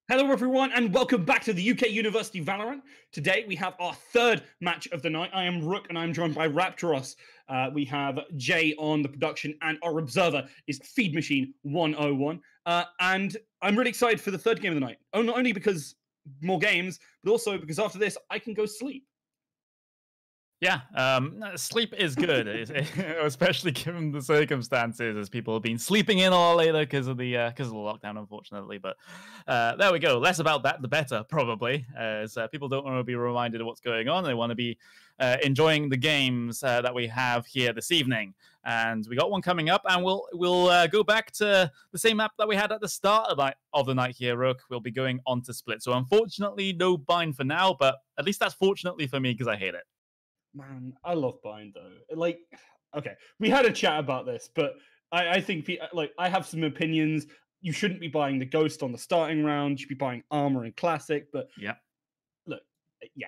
Hello, everyone, and welcome back to the UK University Valorant. Today, we have our third match of the night. I am Rook, and I'm joined by Raptoros. We have Jay on the production, and our observer is Feed Machine 101. And I'm really excited for the third game of the night. Not only because more games, but also because after this, I can go sleep. Yeah, sleep is good, especially given the circumstances, as people have been sleeping in a lot later because of the lockdown, unfortunately. But there we go. Less about that, the better, probably, as people don't want to be reminded of what's going on. They want to be enjoying the games that we have here this evening. And we got one coming up, and we'll go back to the same map that we had at the start of the night here, Rook. We'll be going on to Split. So unfortunately, no bind for now, but at least that's fortunately for me because I hate it. Man, I love bind though. Like, okay, we had a chat about this, but I think I have some opinions. You shouldn't be buying the Ghost on the starting round. You should be buying Armor in Classic. But yeah, look, yeah,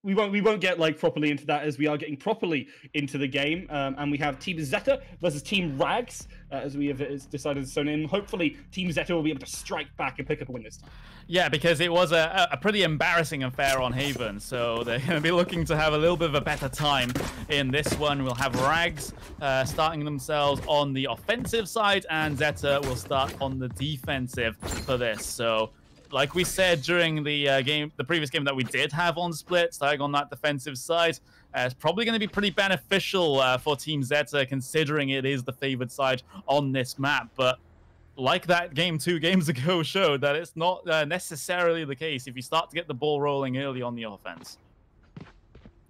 we won't get like properly into that as we are getting properly into the game. And we have Team Zeta versus Team Rags as we have decided to zone in. Hopefully, Team Zeta will be able to strike back and pick up a win this time. Yeah, because it was a pretty embarrassing affair on Haven, so they're going to be looking to have a little bit of a better time in this one. We'll have Rags starting themselves on the offensive side, and Zeta will start on the defensive for this. So, like we said during the previous game that we did have on Split, starting on that defensive side, it's probably going to be pretty beneficial for Team Zeta, considering it is the favored side on this map. But like that game 2 games ago showed, that it's not necessarily the case if you start to get the ball rolling early on the offense.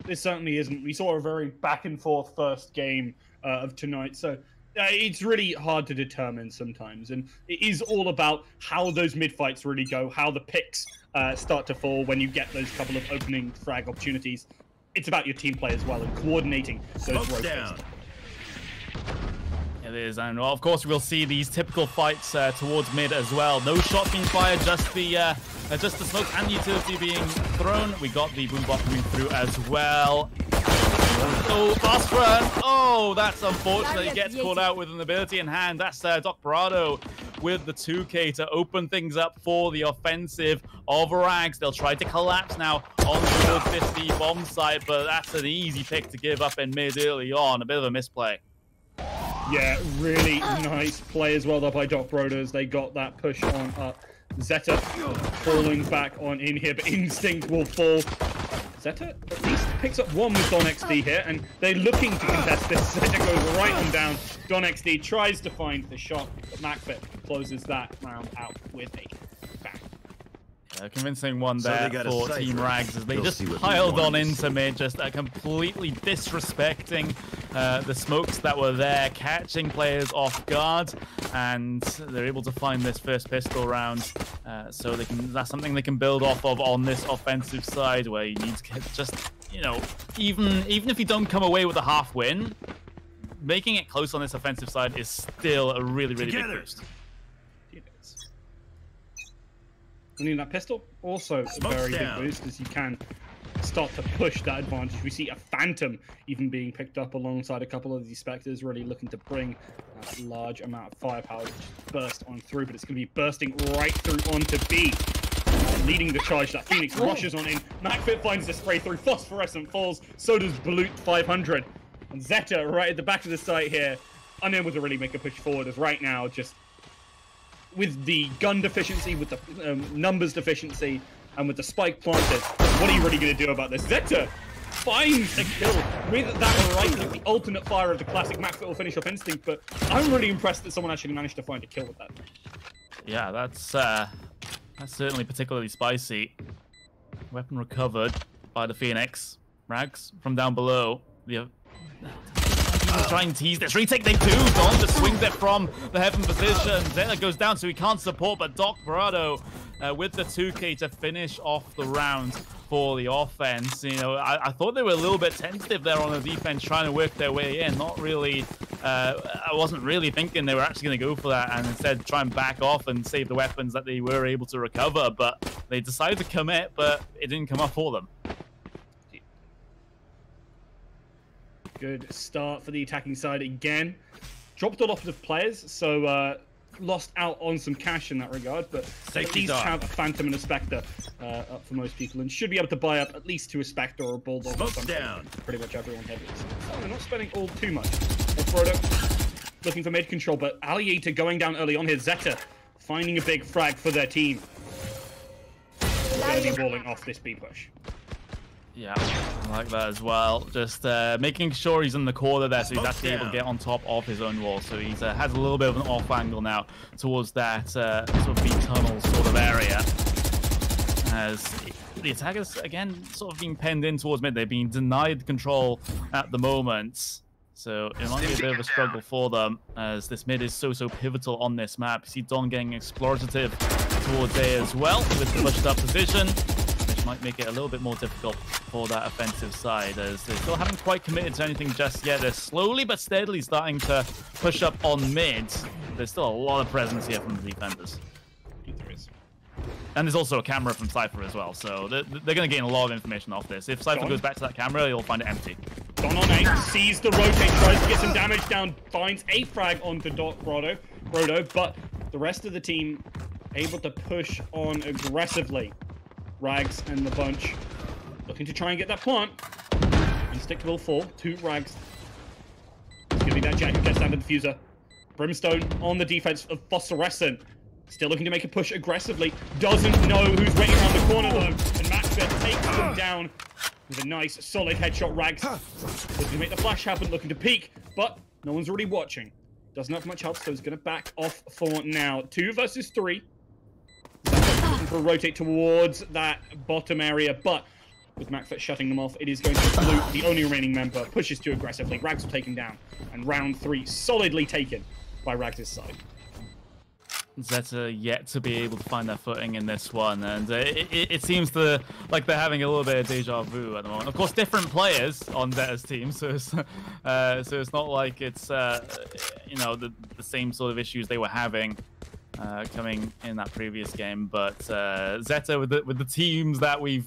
This certainly isn't. We saw a very back and forth first game of tonight, so it's really hard to determine sometimes. And it is all about how those mid fights really go, how the picks start to fall when you get those couple of opening frag opportunities. It's about your team play as well and coordinating those rotations. It is, and of course we'll see these typical fights towards mid as well. No shot being fired, just the smoke and utility being thrown. We got the boom bot coming through as well. Oh, fast run! Oh, that's unfortunate. He gets caught out with an ability in hand. That's Doc Brado with the 2K to open things up for the offensive of Rags. They'll try to collapse now on towards this B bomb site, but that's an easy pick to give up in mid early on. A bit of a misplay. Yeah, really nice play as well there by Doc Brothers. They got that push on up. Zeta falling back on in here, but Instinct will fall. Zeta at least picks up one with Don XD here, and they're looking to contest this. Zeta goes right on down. Don XD tries to find the shot, but MacFit closes that round out with a bang. A convincing one there for Team Rags as they just piled on into mid, just completely disrespecting the smokes that were there, catching players off guard, and they're able to find this first pistol round. So that's something they can build off of on this offensive side, where you need to get just, even if you don't come away with a half win, making it close on this offensive side is still a really, really big boost. Winning that pistol, also a very big boost, as you can start to push that advantage. We see a Phantom even being picked up alongside a couple of these Spectres, really looking to bring that large amount of firepower to burst on through, but it's going to be bursting right through onto B. Leading the charge, that Phoenix rushes on in. MacFit finds the spray through, Phosphorescent falls, so does Balut 500. And Zeta right at the back of the site here, unable to really make a push forward, as right now just with the gun deficiency, with the numbers deficiency, and with the spike planted, what are you really going to do about this? Zeta finds a kill with that rifle, the alternate fire of the classic MacFit will finish off Instinct, but I'm really impressed that someone actually managed to find a kill with that. Yeah, that's certainly particularly spicy. Weapon recovered by the Phoenix. Rags from down below. Trying to tease this retake, they do. Don just swings it from the heaven position. Zeta goes down, so he can't support, but Doc Brado with the 2K to finish off the round for the offense. I thought they were a little bit tentative there on the defense, trying to work their way in. Not really, I wasn't really thinking they were actually going to go for that, and instead try and back off and save the weapons that they were able to recover. But they decided to commit, but it didn't come up for them. Good start for the attacking side again. Dropped a lot of players, so lost out on some cash in that regard, but at least have a Phantom and a Spectre up for most people, and should be able to buy up at least to a Spectre or a Bulldog or something. Pretty much everyone heavy. So they're not spending all too much. Frodo looking for mid control, but Alliator going down early on here. Zeta finding a big frag for their team. We're going to be walling off this B push. Yeah, I like that as well. Just making sure he's in the corner there, so he's actually able to get on top of his own wall. So he's has a little bit of an off angle now towards that sort of B-tunnel sort of area. As the attackers, again, sort of being penned in towards mid. They're being denied control at the moment. So it might be a bit of a struggle for them, as this mid is so pivotal on this map. You see Don getting explorative towards A as well, with the pushed up position, which might make it a little bit more difficult for that offensive side, as they still haven't quite committed to anything just yet. They're slowly but steadily starting to push up on mid. There's still a lot of presence here from the defenders. And there's also a camera from Cypher as well, so they're going to gain a lot of information off this. If Cypher goes back to that camera, he'll find it empty. Don on 8, sees the rotate, tries to get some damage down, finds a frag onto Brodo, but the rest of the team able to push on aggressively. Rags and the bunch looking to try and get that plant. Instinct will fall. 2 Rags. It's going to be that Jet who gets down the diffuser. Brimstone on the defense of Phosphorescent. Still looking to make a push aggressively. Doesn't know who's waiting around the corner though. And Maxfit takes them down with a nice solid headshot. Rags looking to make the flash happen, looking to peek, but no one's really watching. Doesn't have much help, so he's going to back off for now. 2 versus 3. Looking for a rotate towards that bottom area, but with Maxfit shutting them off, it is going to Blue, the only remaining member, pushes too aggressively. Rags will take him down, and round 3 solidly taken by Rags' side. Zeta yet to be able to find their footing in this one, and it seems like they're having a little bit of deja vu at the moment. Of course, different players on Zeta's team, so it's not like it's you know, the same sort of issues they were having coming in that previous game. But Zeta with the teams that we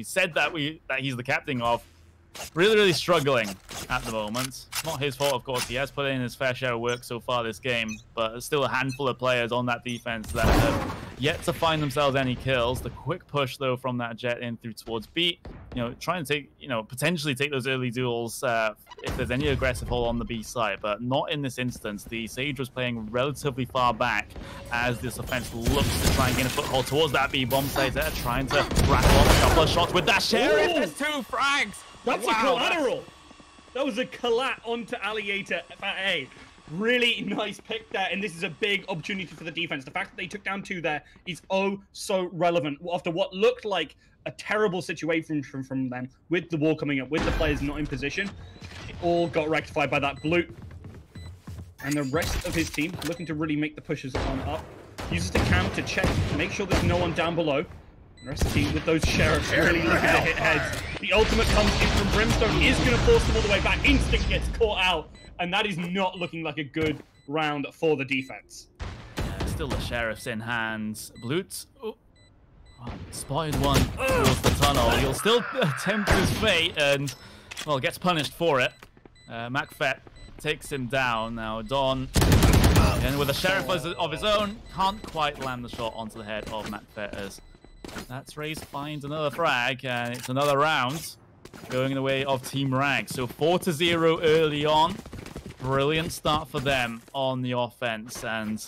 said that he's the captain of, really struggling at the moment. Not his fault, of course. He has put in his fair share of work so far this game, but still a handful of players on that defense that have yet to find themselves any kills. The quick push, though, from that Jet in through towards B, you know, trying to take, you know, potentially take those early duels if there's any aggressive hold on the B side, but not in this instance. The Sage was playing relatively far back as this offense looks to try and gain a foothold towards that B bomb site. They're trying to rattle off a couple of shots with that Sheriff. There's 2 frags. That's a collateral. That was a collat onto Alliator at A. Really nice pick there, and this is a big opportunity for the defense. The fact that they took down 2 there is oh so relevant after what looked like a terrible situation from them, with the wall coming up, with the players not in position. It all got rectified by that Blue. And the rest of his team looking to really make the pushes on up. Uses the cam to check, make sure there's no one down below. The rest of the team with those Sheriffs really looking to hit heads. The ultimate comes in from Brimstone, is going to force them all the way back. Instinct gets caught out, and that is not looking like a good round for the defense. Still the Sheriffs in hand. Blutz, spotted one towards the tunnel. He'll still attempt his fate and, well, gets punished for it. Macfet takes him down. Now Don, and with a Sheriff of his own, can't quite land the shot onto the head of Macfet as that's Raze finds another frag, and it's another round going the way of Team Rag. So 4-0 early on. Brilliant start for them on the offense. And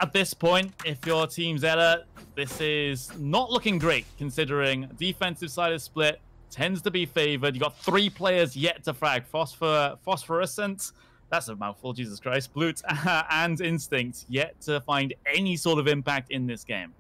at this point, if you're Team Zeta, this is not looking great, considering defensive side is split, tends to be favored. You got 3 players yet to frag. Phosphorescent, that's a mouthful, Jesus Christ. Blut and Instinct yet to find any sort of impact in this game.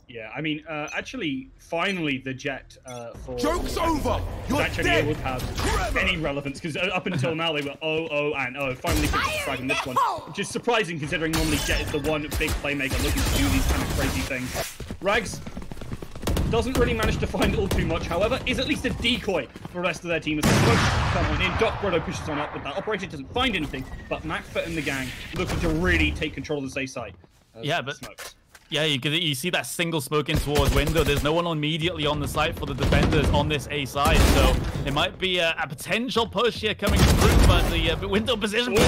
Yeah, I mean, actually, finally, the Jet for... Joke's over! You're actually dead! able to have any relevance, because up until now, they were 0-0 and 0. Finally, frag in this one, which is surprising, considering normally Jet is the one big playmaker looking to do these kind of crazy things. Rags doesn't really manage to find all too much, however, is at least a decoy for the rest of their team as the smoke come on in. Doc Brodo pushes on up, but that operator doesn't find anything, but Macfit and the gang looking to really take control of the safe side. Yeah, but... Smokes. Yeah, you see that single smoke in towards window. There's no one immediately on the site for the defenders on this A side, so it might be a potential push here coming through, but the window position is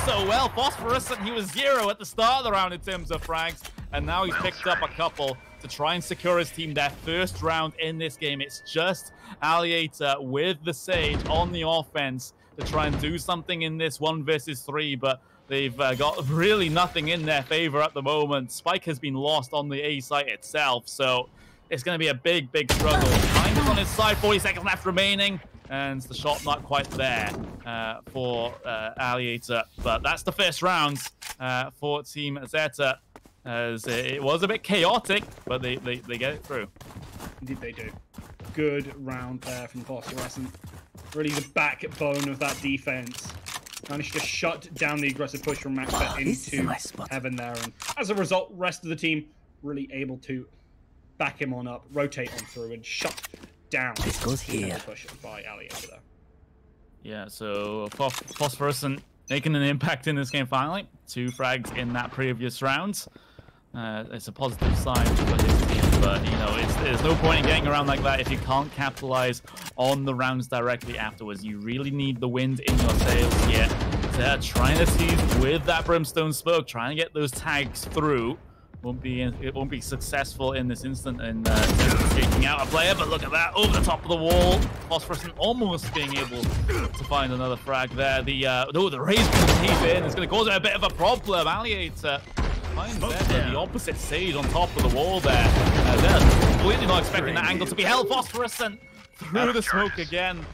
so well. Phosphorescent, he was 0 at the start of the round in terms of frags, and now he's picked up a couple to try and secure his team their first round in this game. It's just Alliator with the Sage on the offense to try and do something in this 1 versus 3, but they've got really nothing in their favor at the moment. Spike has been lost on the A site itself, so it's going to be a big, big struggle. Time is on his side, 40 seconds left remaining, and the shot not quite there for Alliator. But that's the first round for Team Zeta, as it was a bit chaotic, but they get it through. Indeed they do. Good round there from Phosphorescent. Really the backbone of that defense. Managed to shut down the aggressive push from Maxfet into Heaven there. And as a result, rest of the team really able to back him on up, rotate on through, and shut down this goes here. The push by Alliator there. Yeah, so Phosphorescent making an impact in this game finally. 2 frags in that previous round. It's a positive sign for his team, but you know, there's no point in getting around like that if you can't capitalize on the rounds directly afterwards. You really need the wind in your sails here. So trying to seize with that Brimstone Smoke, trying to get those tags through. It won't be successful in this instant in taking out a player, but look at that, over the top of the wall. Phosphorescent almost being able to find another frag there. The raise cave in is going to cause it a bit of a problem. Alliator finds the opposite Sage on top of the wall there. They're completely not expecting that angle to be held. Phosphorescent through the smoke again.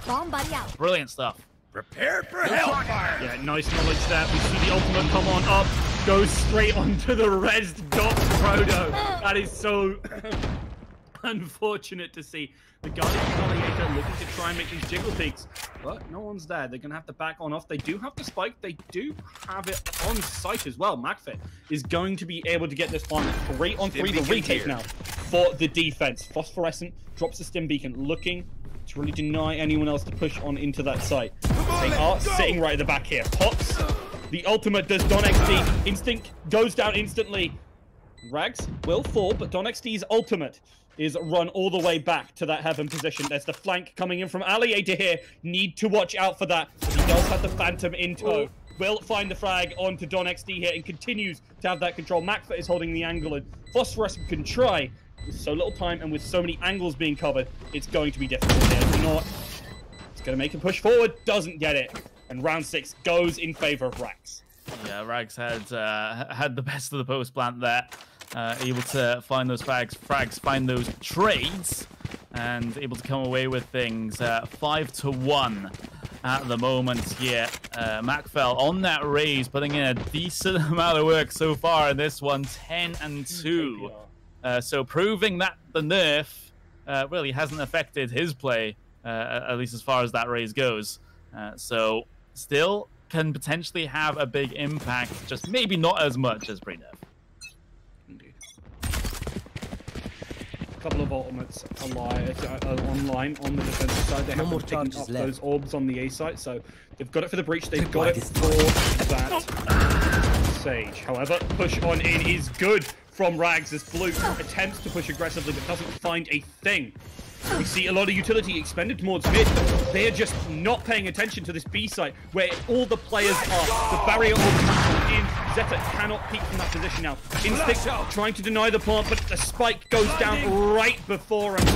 Brilliant stuff. Prepared for hellfire. Yeah, nice knowledge there. We see the ultimate come on up, goes straight onto the res dot Proto. That is so unfortunate to see. The Guardian Alliator looking to try and make these jiggle peaks, but no one's there. They're going to have to back on off. They do have the spike. They do have it on site as well. Maxfet is going to be able to get this one 3 on 3. The retake now for the defense. Phosphorescent drops the stim beacon, looking to really deny anyone else to push on into that site. They are sitting right at the back here. Pops. The ultimate does Don XD. Instinct goes down instantly. Rags will fall, but Don XD's ultimate is run all the way back to that Heaven position. There's the flank coming in from Alliator here. Need to watch out for that. He does have the Phantom in tow. Will find the frag onto Don XD here and continues to have that control. Maxfet is holding the angle, and Phosphorescent can try. With so little time and with so many angles being covered, it's going to be difficult here. It's not. It's going to make a push forward. Doesn't get it. And round 6 goes in favor of Rags. Yeah, Rags had the best of the post plant there. Able to find those frags, find those trades, and able to come away with things 5-1 at the moment here. Macfell on that raise, putting in a decent amount of work so far in this one, 10-2. So proving that the nerf really hasn't affected his play, at least as far as that raise goes. So still can potentially have a big impact, just maybe not as much as pre-nerf. Couple of ultimates online on the defensive side. They have been picking up those orbs on the A site, so they've got it for the breach. They've got it for that Sage. However, push on in is good from Rags as Blue attempts to push aggressively but doesn't find a thing. We see a lot of utility expended towards mid. They are just not paying attention to this B site where all the players are. The barrier orb comes in. Zeta cannot peek from that position now. Instinct trying to deny the plant, but the spike goes down right before him.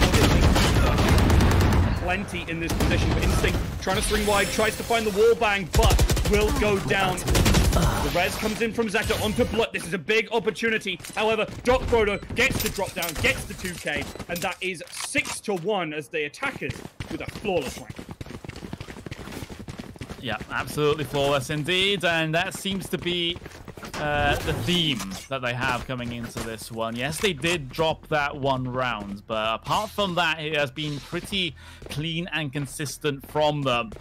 Plenty in this position, but Instinct trying to swing wide, tries to find the wall bang, but will go down. The res comes in from Zeta onto Blood. This is a big opportunity. However, Doc Proto gets the drop down, gets the 2K, and that is 6-1 as the attackers with a flawless rank. Yeah, absolutely flawless indeed, and that seems to be the theme that they have coming into this one. Yes, they did drop that one round, but apart from that, it has been pretty clean and consistent from them.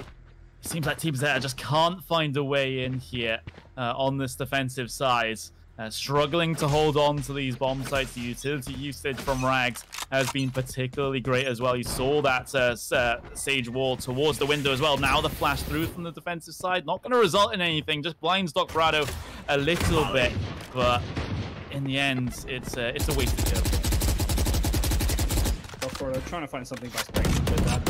It seems like Team Zeta just can't find a way in here on this defensive side. Struggling to hold on to these bomb sites. The utility usage from Rags has been particularly great as well. You saw that Sage wall towards the window as well. Now the flash through from the defensive side. Not going to result in anything. Just blinds Doc Prado a little bit. But in the end, it's a wasted go. Doc Prado trying to find something by spraying with that.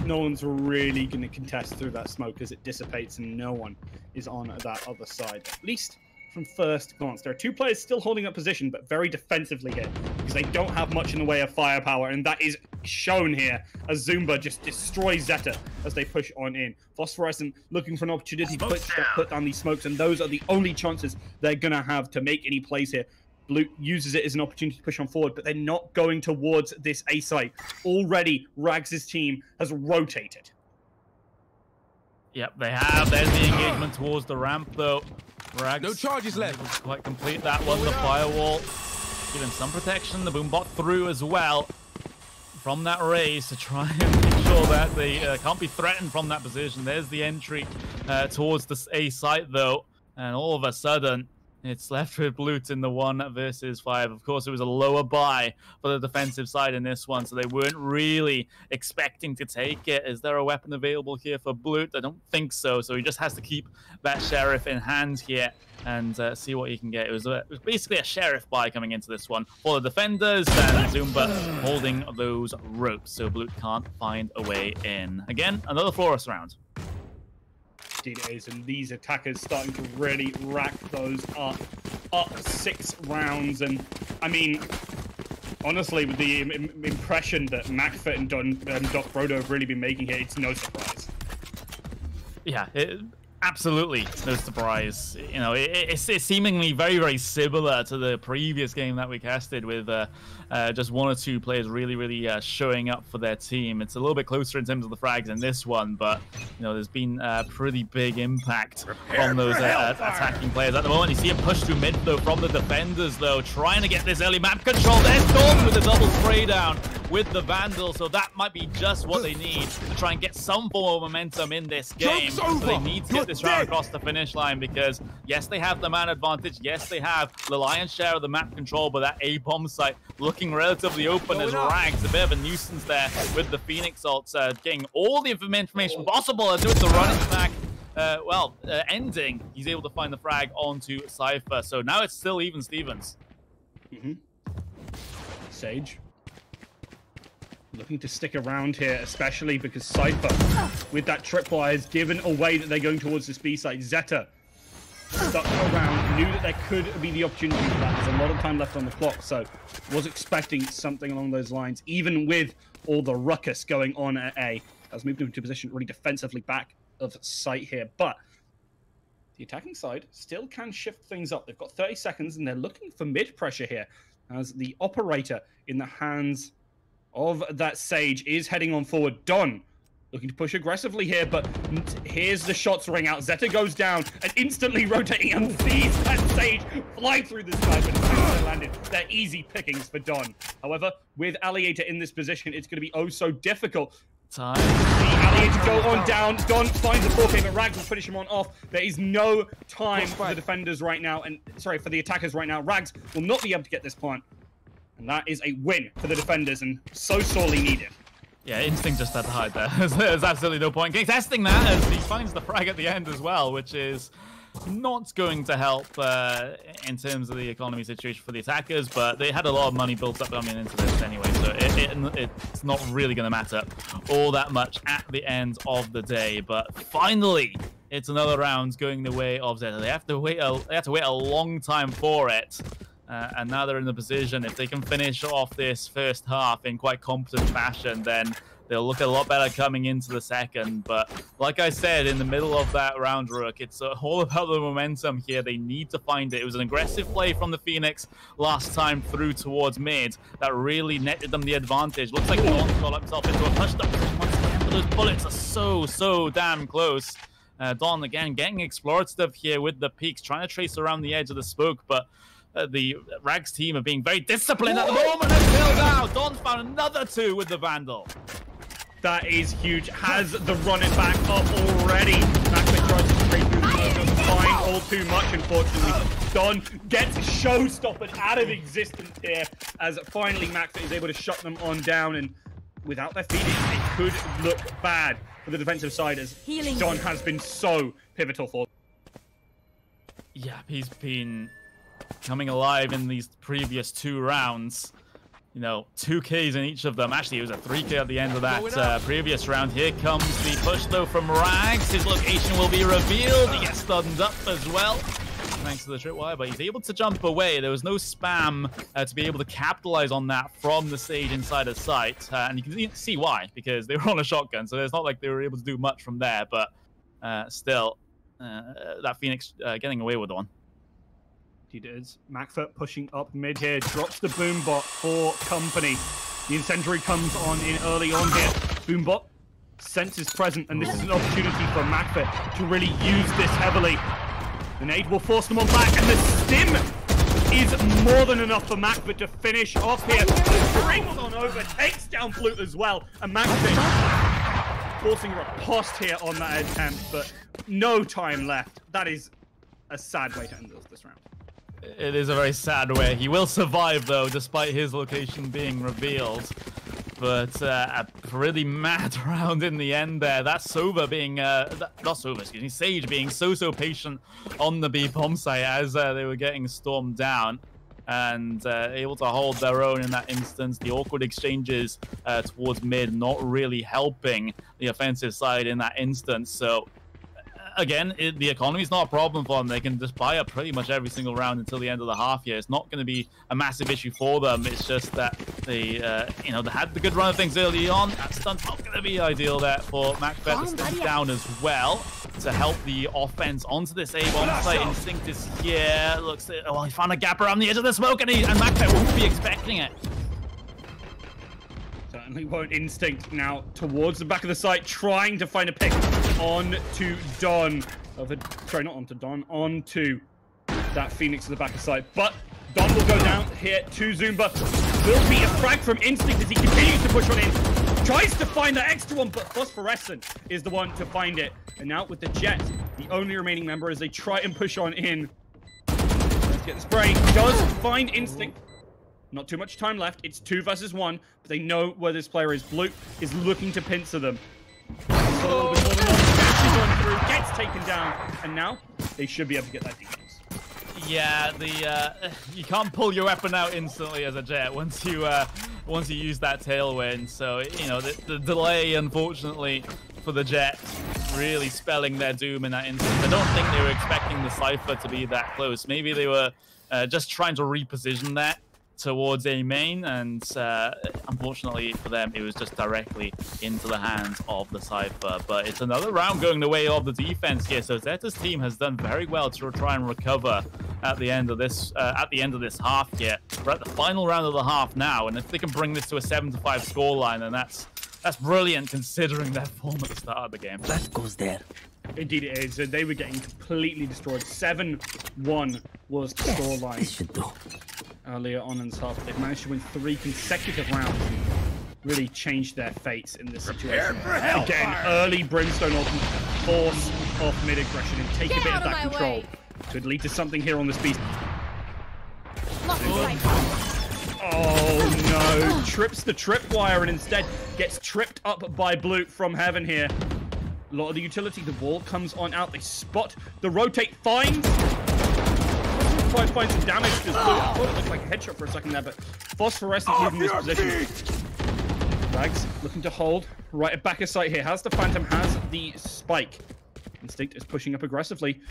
No one's really going to contest through that smoke as it dissipates and no one is on that other side, at least from first glance. There are two players still holding up position, but very defensively here, because they don't have much in the way of firepower, and that is shown here as Zumba just destroys Zeta as they push on in. Phosphorescent looking for an opportunity to put down these smokes, and those are the only chances they're going to have to make any plays here. Blue uses it as an opportunity to push on forward, but they're not going towards this A site. Already, Rags' team has rotated. Yep, they have. There's the engagement towards the ramp, though. Rags, no charges left. Quite complete that one. The firewall, give him some protection. The Boombot through as well from that raise to try and make sure that they can't be threatened from that position. There's the entry towards this A site, though, and all of a sudden, it's left with Blute in the 1 versus 5. Of course, it was a lower buy for the defensive side in this one, so they weren't really expecting to take it. Is there a weapon available here for Blute? I don't think so, so he just has to keep that Sheriff in hand here and see what he can get. It was basically a Sheriff buy coming into this one for the defenders, and Zumba holding those ropes, so Blute can't find a way in. Again, another Florus round. Indeed it is, and these attackers starting to really rack those up 6 rounds. And I mean, honestly, with the impression that Macfit and Doc Frodo have really been making here, it's no surprise. Yeah, absolutely no surprise. You know, it's seemingly very, very similar to the previous game that we casted with just 1 or 2 players really showing up for their team. It's a little bit closer in terms of the frags in this one, but you know, there's been a pretty big impact from those attacking players at the moment. You see a push through mid though from the defenders, though, trying to get this early map control. There's Dawn with a double spray down with the Vandal, so that might be just what they need to try and get some form of momentum in this game. So they need to get this round across the finish line, because yes, they have the man advantage, yes, they have the lion's share of the map control, but that A-bomb site looking relatively open as Rags, a bit of a nuisance there with the Phoenix ults, getting all the information possible as it's the running back. Ending, he's able to find the frag onto Cypher, so now it's still even Stevens. Sage looking to stick around here, especially because Cypher, with that tripwire, has given away that they're going towards this B site. Zeta stuck around, knew that there could be the opportunity for that. There's a lot of time left on the clock, so was expecting something along those lines, even with all the ruckus going on at A. Has moved into a position really defensively back of sight here, but the attacking side still can shift things up. They've got 30 seconds, and they're looking for mid pressure here, as the operator in the hands of that Sage is heading on forward. Don looking to push aggressively here, but here's the shots ring out. Zeta goes down and instantly rotating and sees that Sage fly through the sky, but as soon as they landed, they're easy pickings for Don. However, with Alliator in this position, it's going to be oh so difficult. Time. The Alliator go on down. Don finds the 4K, but Rags will finish him on off. There is no time for the defenders right now, and sorry, for the attackers right now. Rags will not be able to get this plant, and that is a win for the defenders, and so sorely needed. Yeah, Instinct just had to hide there. There's absolutely no point contesting that, as he finds the frag at the end as well, which is not going to help in terms of the economy situation for the attackers, but they had a lot of money built up coming into this anyway, so it's not really going to matter all that much at the end of the day. But finally, it's another round going the way of Zeta. They have to wait a long time for it. And now they're in the position, if they can finish off this first half in quite competent fashion, then they'll look a lot better coming into the second. But like I said, in the middle of that round, Rook, it's all about the momentum here. They need to find it. It was an aggressive play from the Phoenix last time through towards mid that really netted them the advantage. Looks like Don got himself into a touchdown once again, but those bullets are so damn close. Don, again, getting explorative here with the peaks, trying to trace around the edge of the smoke, but the Rags team are being very disciplined at the moment. And killed out. Don's found another 2 with the Vandal. That is huge. Has the running back up already. Macfit tries to straight through the smoke. Doesn't find all too much, unfortunately. Don gets showstoppered out of existence here, as finally Macfit is able to shut them on down. And without their feeding, it could look bad for the defensive side, as Don has been so pivotal for them. Yeah, he's been coming alive in these previous 2 rounds. you know, 2 Ks in each of them. Actually, it was a 3K at the end of that previous round. Here comes the push, though, from Rags. His location will be revealed. He gets stunned up as well, thanks to the tripwire, but he's able to jump away. There was no spam to be able to capitalize on that from the stage inside of sight. And you can see why, because they were on a shotgun, so it's not like they were able to do much from there. But still, that Phoenix getting away with one. It is. Macfoot pushing up mid here, drops the Boombot for company. The incendiary comes on in early on here. Boombot senses present, and this is an opportunity for Macfoot to really use this heavily. The nade will force them on back, and the stim is more than enough for Macfoot to finish off here. Brings on over, takes down Flute as well, and Macfoot forcing a riposte here on that attempt, but no time left. That is a sad way to end this round. It is a very sad way. He will survive, though, despite his location being revealed. But a pretty mad round in the end there. That's Sova being, not Sova, excuse me, Sage being so patient on the B bomb site as they were getting stormed down. And able to hold their own in that instance. The awkward exchanges towards mid not really helping the offensive side in that instance. So again, the economy is not a problem for them. They can just buy up pretty much every single round until the end of the half year. It's not going to be a massive issue for them. It's just that they, you know, they had the good run of things early on. That's not going to be ideal there for Macbeth to step down as well to help the offense onto this A-bomb site. Instinct is here. Looks, oh, he found a gap around the edge of the smoke, and Macbeth won't be expecting it. Certainly won't. Instinct now towards the back of the site, trying to find a pick on to Don. Sorry, not onto Don, onto that Phoenix at the back of the site. But Don will go down here to Zumba. Will be a frag from Instinct as he continues to push on in. Tries to find that extra one, but Phosphorescent is the one to find it. And now with the Jet, the only remaining member, as they try and push on in. Let's get the spray. Does find Instinct. Not too much time left. It's 2 versus 1, but they know where this player is. Blue is looking to pincer them. A little bit more than one. Going through, gets taken down, and now they should be able to get that defense. Yeah, you can't pull your weapon out instantly as a Jet once you use that tailwind. So you know the delay, unfortunately, for the Jet really spelling their doom in that instance. I don't think they were expecting the Cypher to be that close. Maybe they were just trying to reposition that towards A main, and unfortunately for them, it was just directly into the hands of the Cypher. But it's another round going the way of the defense here. So Zeta's team has done very well to try and recover at the end of this half here. We're at the final round of the half now, and if they can bring this to a 7-5 scoreline, then that's brilliant considering their form at the start of the game. That goes there. Indeed it is. They were getting completely destroyed. 7-1 was the scoreline. This should do. Earlier on in this half, they've managed to win 3 consecutive rounds and really changed their fates in this situation. Again, early Brimstone ultimate, force off mid-aggression and take a bit of that control. Could lead to something here on this beast. Oh no, trips the tripwire and instead gets tripped up by Blue from heaven here. A lot of the utility, the wall comes on out, they spot the rotate, find. Try and find some damage to Blue. I thought it looked like a headshot for a second there, but Phosphorescent moving this position. Rags looking to hold right at back of sight here. Has the Phantom, has the spike. Instinct is pushing up aggressively.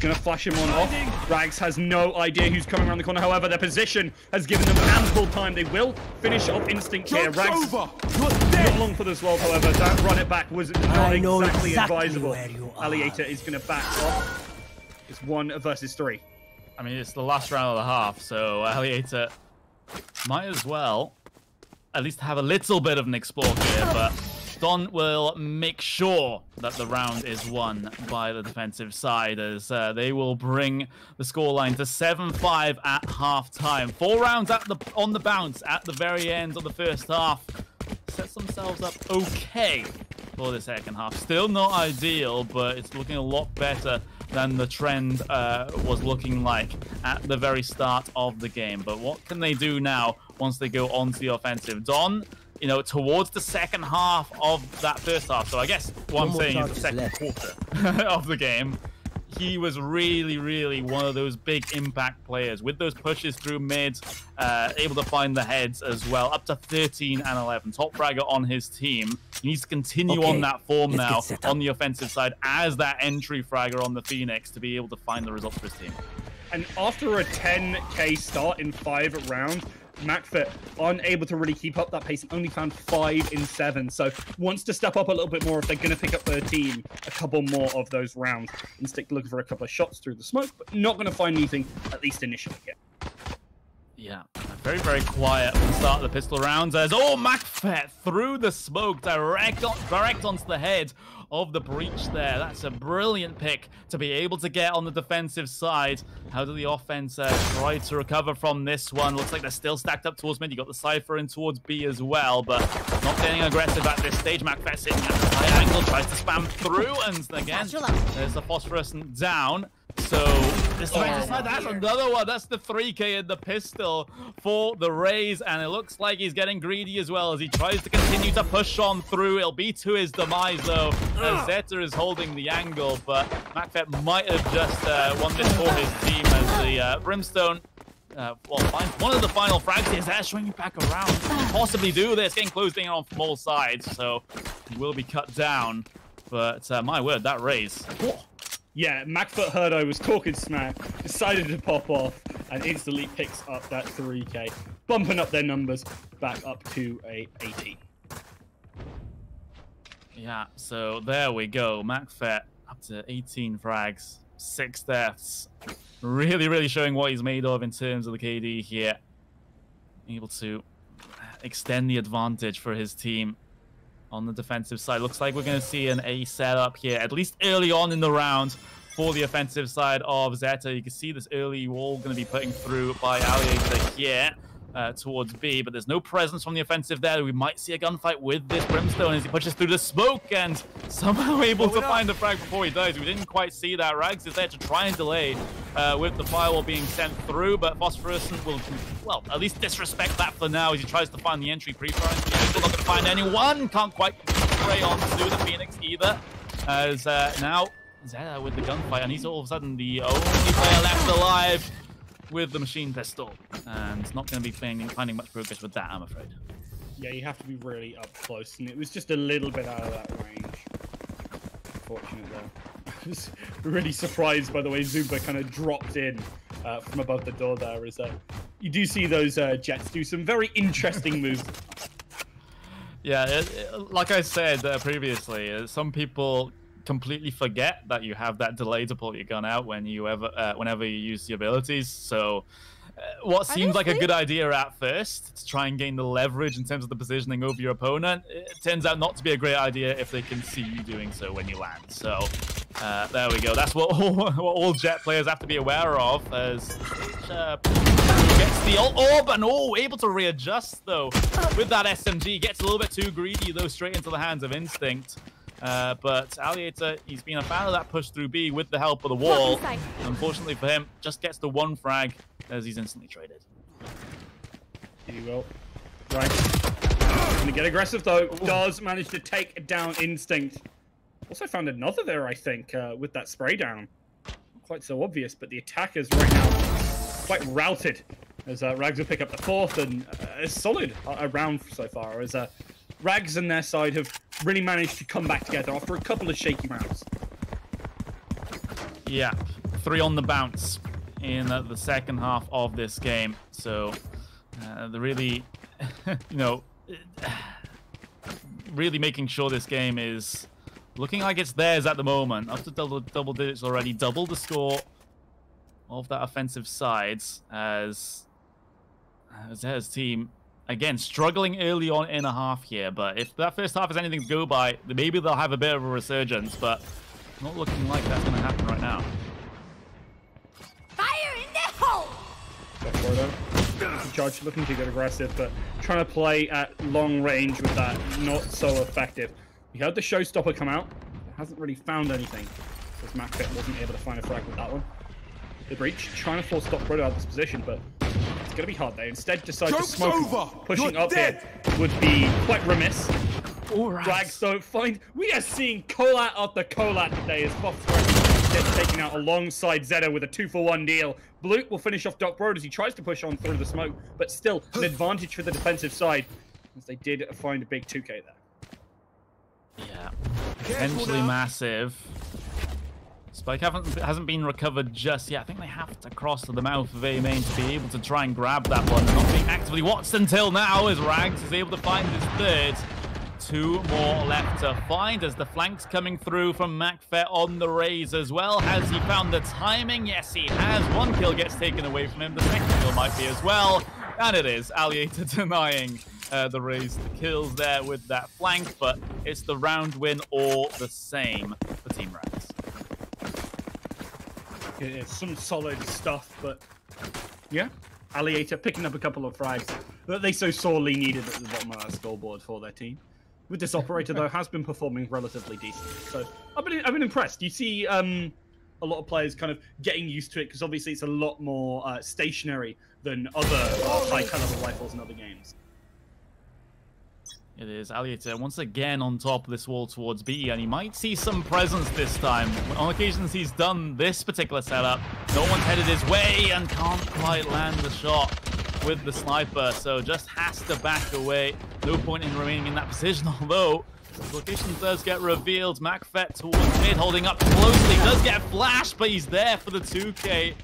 Gonna flash him on off. Rags has no idea who's coming around the corner. However, their position has given them ample time. They will finish off Instinct here. Rags not long for this world, however. That run it back was not exactly advisable. Alliator is gonna back off. It's 1 versus 3. I mean, it's the last round of the half, so Alliator might as well at least have a little bit of an explore here, but Don will make sure that the round is won by the defensive side as they will bring the scoreline to 7-5 at halftime. 4 rounds on the bounce at the very end of the first half. Sets themselves up okay for the second half. Still not ideal, but it's looking a lot better than the trend was looking like at the very start of the game. But what can they do now once they go onto the offensive? Don, you know, towards the second half of that first half. So I guess what I'm saying is the second quarter of the game. he was really one of those big impact players with those pushes through mid, able to find the heads as well. Up to 13 and 11. Top fragger on his team. He needs to continue on that form now on the offensive side as that entry fragger on the Phoenix to be able to find the result for his team. And after a 10k start in 5 rounds, McFit unable to really keep up that pace. He only found 5 in 7, so wants to step up a little bit more if they're going to pick up their team a couple more of those rounds. Instinct looking for a couple of shots through the smoke, but not going to find anything, at least initially yet. Yeah, very quiet from the start of the pistol rounds as, McFet through the smoke, direct onto the head of the breach there. That's a brilliant pick to be able to get on the defensive side. How do the offense try to recover from this one? Looks like they're still stacked up towards mid. You got the Cypher in towards B as well, but not getting aggressive at this stage. McFet sitting at the high angle, tries to spam through, and again, there's the phosphorescent down. So this defensive side, that's another one. That's the 3k in the pistol for the Rays, and it looks like he's getting greedy as well as he tries to continue to push on through. It'll be to his demise though, as Zeta is holding the angle, but McFet might have just won this for his team as the Brimstone finds one of the final frags here. They're swinging back around. Possibly do this, getting closed in on from all sides, so he will be cut down. But my word, that Rays. Yeah, McFoot heard I was talking smack, decided to pop off, and instantly picks up that 3k, bumping up their numbers back up to a 18. Yeah, so there we go. McFet up to 18 frags, 6 deaths. Really showing what he's made of in terms of the KD here. Able to extend the advantage for his team on the defensive side. Looks like we're going to see an A setup here, at least early on in the round for the offensive side of Zeta. You can see this early wall going to be putting through by Alliator here towards B, but there's no presence from the offensive there. We might see a gunfight with this Brimstone as he pushes through the smoke and somehow able to find the frag before he dies. We didn't quite see that. Rags is there to try and delay with the firewall being sent through, but Phosphorescent will, well, at least disrespect that for now as he tries to find the entry pre-fire. He's still not going to find anyone. Can't quite spray on to the Phoenix either, as now Zeta with the gunfight, and he's all of a sudden the only player left alive with the machine pistol, and not going to be finding much progress with that, I'm afraid. Yeah, you have to be really up close, and it was just a little bit out of that range. Unfortunate though. I was really surprised by the way Zuba kind of dropped in from above the door there. Is you do see those Jets do some very interesting moves. Yeah, like I said previously, some people completely forget that you have that delay to pull your gun out whenever you use the abilities. So what seems like a good idea at first to try and gain the leverage in terms of the positioning over your opponent, it turns out not to be a great idea if they can see you doing so when you land. So there we go. That's what all Jet players have to be aware of, as gets the orb and able to readjust though with that SMG. Gets a little bit too greedy though, straight into the hands of Instinct. But Alliator, he's been a fan of that push through B with the help of the wall. Unfortunately for him, just gets the 1 frag as he's instantly traded. Here you go. Right. Gonna get aggressive though. Does manage to take down Instinct. Also found another there, I think, with that spray down. Not quite so obvious, but the attackers right now quite routed. As Rags will pick up the 4th, and a solid round so far. As Rags and their side have really managed to come back together after a couple of shaky rounds. Yeah, 3 on the bounce in the second half of this game. So they're really, really making sure this game is looking like it's theirs at the moment. Up to double digits already, double the score of that offensive side as Zeta's team. Again, struggling early on in a half here, but if that first half is anything to go by, maybe they'll have a bit of a resurgence, but not looking like that's going to happen right now. Fire in the hole! Judge looking to get aggressive, but trying to play at long range with that, not so effective. We heard the showstopper come out, hasn't really found anything, because McFit wasn't able to find a frag with that one. The breach, trying to force Stock Proto out of this position, but it's going to be hard. They instead decide to smoke. Pushing up here would be quite remiss. Rags don't find. We are seeing Colat after Colat today as Fox gets taken out alongside Zeta with a 2-for-1 deal. Blute will finish off Doc Broad as he tries to push on through the smoke, but still an advantage for the defensive side, as they did find a big 2K there. Yeah, potentially massive. Spike hasn't been recovered just yet. I think they have to cross to the mouth of A main to be able to try and grab that one. Not being actively watched until now as Rags is able to find his third. 2 more left to find as the flanks coming through from MaxFet on the Raze as well. Has he found the timing? Yes, he has. 1 kill gets taken away from him. The second kill might be as well. And it is Alliator denying the Raze the kills there with that flank, but it's the round win all the same for Team Rags. It's some solid stuff, but yeah, Alliator picking up a couple of frags that they so sorely needed at the bottom of that scoreboard for their team. With this operator, though, has been performing relatively decently. So I've been impressed. You see a lot of players kind of getting used to it because obviously it's a lot more stationary than other high-caliber rifles in other games. It is Alliator once again on top of this wall towards B, and he might see some presence this time. On occasions he's done this particular setup, no one's headed his way and can't quite land the shot with the sniper, so just has to back away. No point in remaining in that position, although the location does get revealed. MaxFet towards mid, holding up closely, does get flashed, but he's there for the 2K.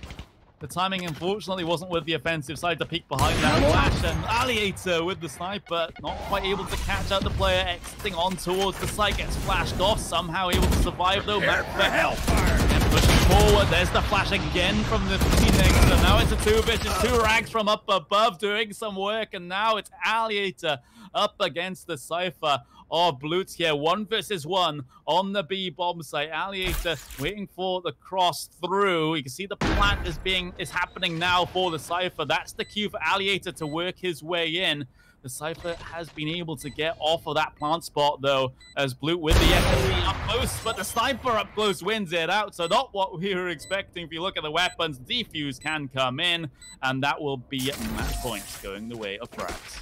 The timing, unfortunately, wasn't with the offensive side to peek behind that flash, and Alliator with the sniper, not quite able to catch out the player, exiting on towards the site, gets flashed off, somehow able to survive though. And pushing forward, there's the flash again from the Phoenix, and now it's a 2-bit, it's 2 Rags from up above doing some work, and now it's Alliator up against the Cypher of Blute here. 1 versus 1 on the B bomb site. Alliator waiting for the cross through. You can see the plant is happening now for the Cypher. That's the cue for Alliator to work his way in. The Cypher has been able to get off of that plant spot though, as Blute with the FMC up close, but the sniper up close wins it out. So not what we were expecting. If you look at the weapons, defuse can come in, and that will be match points going the way of Rags.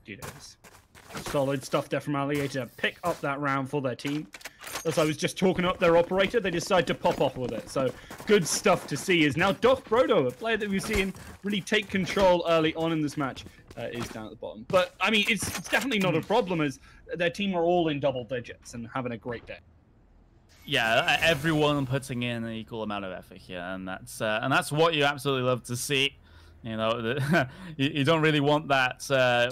It is. Solid stuff there from Alliator. Pick up that round for their team. As I was just talking up their operator, they decide to pop off with it. So good stuff to see is now Doc Brodo, a player that we've seen really take control early on in this match, is down at the bottom. But I mean, it's definitely not a problem as their team are all in double digits and having a great day. Yeah, everyone putting in an equal amount of effort here, and that's what you absolutely love to see. You know, you don't really want that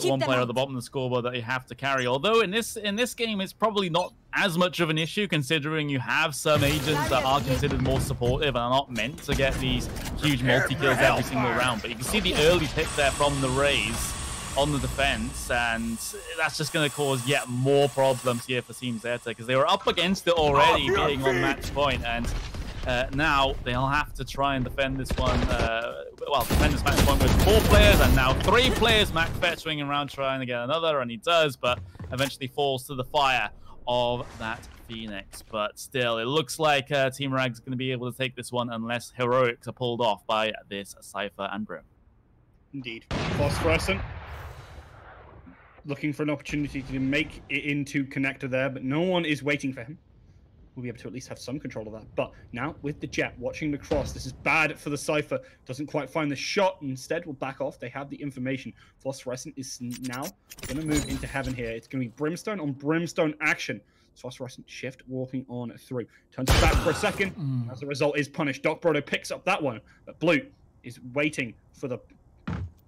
one player at the bottom of the scoreboard that you have to carry. Although in this game, it's probably not as much of an issue, considering you have some agents that are considered more supportive and are not meant to get these huge multi-kills every single round. But you can see the early pick there from the Raze on the defense, and that's just going to cause yet more problems here for Team Zeta, because they were up against it already, being on match point, and now they'll have to try and defend this one. Defend this match point with 4 players, and now 3 players. MaxFet swinging around trying to get another, and he does, but eventually falls to the fire of that Phoenix. But still, it looks like Team Rags is going to be able to take this one unless heroics are pulled off by this Cypher and Brim. Indeed. Phosphorescent looking for an opportunity to make it into connector there, but no one is waiting for him. We'll be able to at least have some control of that. But now with the Jet watching the cross, this is bad for the Cypher. Doesn't quite find the shot. Instead, will back off. They have the information. Phosphorescent is now going to move into heaven here. It's going to be Brimstone on Brimstone action. Phosphorescent shift walking on through. Turns back for a second. As a result, is punished. Doc Brodo picks up that one. But Blute is waiting for the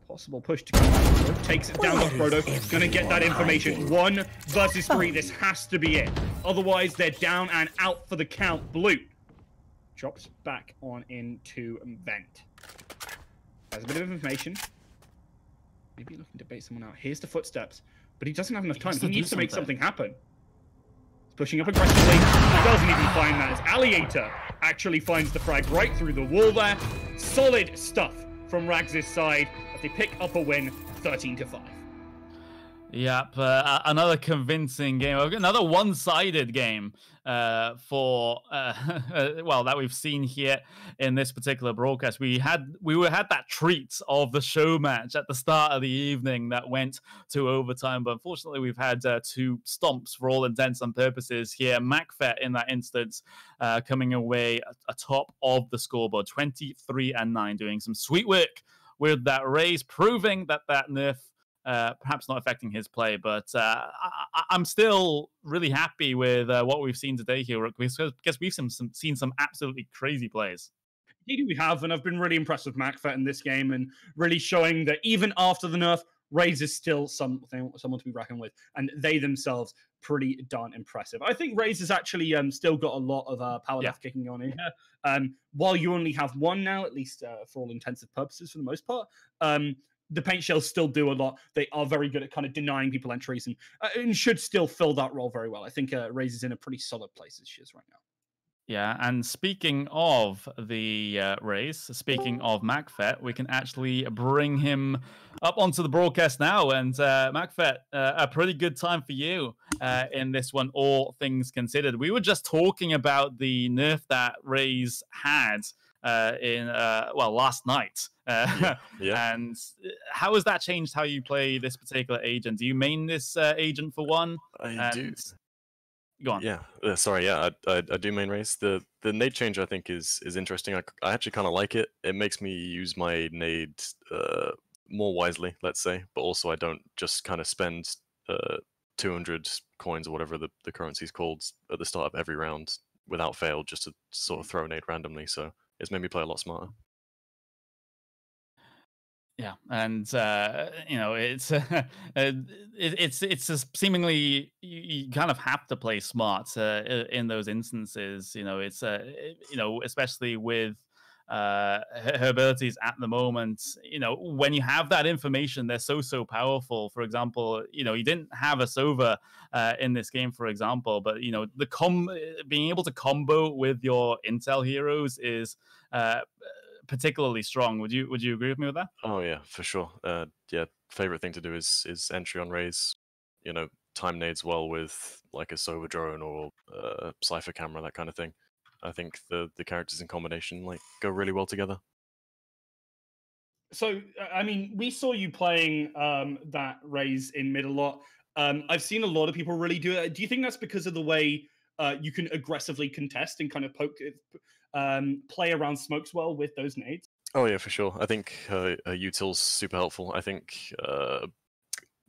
possible push to come out. Takes it down. Doc Brodo going to get that information. 1 versus 3. This has to be it. Otherwise, they're down and out for the count. Blute drops back on into Vent. Has a bit of information. Maybe looking to bait someone out. Here's the footsteps. But he doesn't have enough time. He needs to make something happen. He's pushing up aggressively. He doesn't even find that. As Alliator actually finds the frag right through the wall there. Solid stuff from Rags' side. They pick up a win, 13-5. Yep, another convincing game, another one-sided game for well, that we've seen here in this particular broadcast. We had that treat of the show match at the start of the evening that went to overtime, but unfortunately we've had two stomps for all intents and purposes here. MaxFet in that instance coming away atop of the scoreboard, 23-9, doing some sweet work with that raise, proving that nerf perhaps not affecting his play, but I'm still really happy with what we've seen today here, because we've seen some absolutely crazy plays. Indeed we have, and I've been really impressed with MaxFet in this game, and really showing that even after the nerf, Raze is still someone to be reckoned with, and they themselves pretty darn impressive. I think Raze has actually still got a lot of power left kicking on in here. While you only have one now, at least for all intensive purposes for the most part, the paint shells still do a lot. They are very good at kind of denying people entries, and should still fill that role very well. I think Raze is in a pretty solid place as she is right now. Yeah, and speaking of the Raze, speaking of MaxFet, we can actually bring him up onto the broadcast now. And MaxFet, a pretty good time for you in this one, all things considered. We were just talking about the nerf that Raze had last night. Yeah. And how has that changed how you play this particular agent? Do you main this agent for one? I do. Go on. Yeah, sorry. Yeah, I do main Raze. The nade change I think is interesting. I actually kind of like it. It makes me use my nade more wisely, let's say. But also I don't just kind of spend 200 coins or whatever the currency is called at the start of every round without fail, just to sort of throw a nade randomly. So it's made me play a lot smarter. Yeah, and it's seemingly you kind of have to play smart in those instances. Especially with her abilities at the moment. When you have that information, they're so powerful. For example, you didn't have a Sova in this game, for example, but being able to combo with your intel heroes is particularly strong. Would you agree with me with that? Oh yeah, for sure. Yeah, favorite thing to do is entry on Raze. Time nades well with like a Sova drone or Cypher camera, that kind of thing. I think the characters in combination go really well together. So I mean, we saw you playing that Raze in mid a lot. I've seen a lot of people really do it. Do you think that's because of the way you can aggressively contest and kind of play around smokes well with those nades? Oh yeah, for sure. I think util's super helpful. I think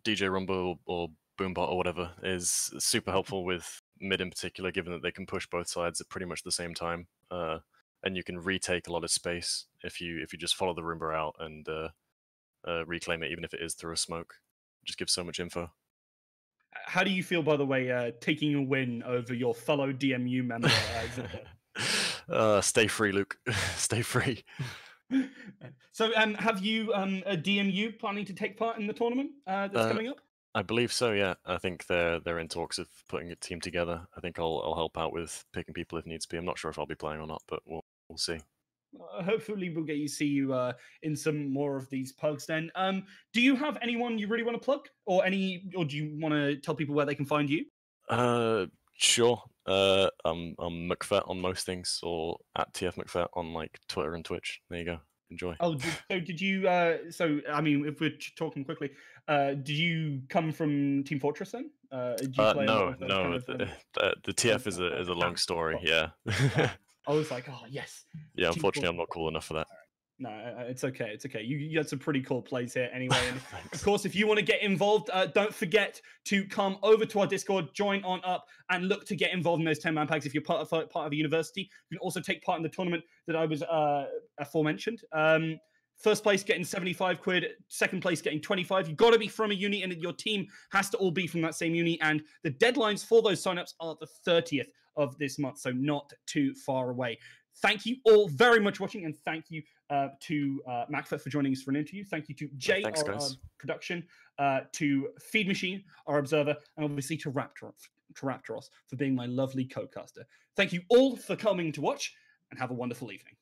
DJ Rumble or Boombot or whatever is super helpful with mid in particular, given that they can push both sides at pretty much the same time, and you can retake a lot of space if you just follow the Roomba out and reclaim it, even if it is through a smoke. It just gives so much info. How do you feel, by the way, taking a win over your fellow DMU member? Stay free, Luke. Stay free. So, have you a DMU planning to take part in the tournament that's coming up? I believe so. Yeah, I think they're in talks of putting a team together. I think I'll help out with picking people if needs be. I'm not sure if I'll be playing or not, but we'll see. Hopefully, we'll see you in some more of these pugs. Then, do you have anyone you really want to plug, or do you want to tell people where they can find you? Sure. I'm McFet on most things, or at TF McFet on Twitter and Twitch. There you go. Enjoy. Oh, did you? So I mean, if we're talking quickly, did you come from Team Fortress then? Did you play no. The TF is a long story. Yeah. I was like, oh yes. Yeah, unfortunately, I'm not cool enough for that. No, it's okay. It's okay. You had some pretty cool plays here anyway. And of course, if you want to get involved, don't forget to come over to our Discord, join on up, and look to get involved in those 10-man packs. If you're part of a university, you can also take part in the tournament that I was aforementioned. First place getting 75 quid, second place getting 25. You've got to be from a uni, and your team has to all be from that same uni. And the deadlines for those signups are the 30th of this month, so not too far away. Thank you all very much for watching, and thank you to MaxFet for joining us for an interview. Thank you to Jay, our production, to Feed Machine, our observer, and obviously to Raptoros for being my lovely co-caster. Thank you all for coming to watch, and have a wonderful evening.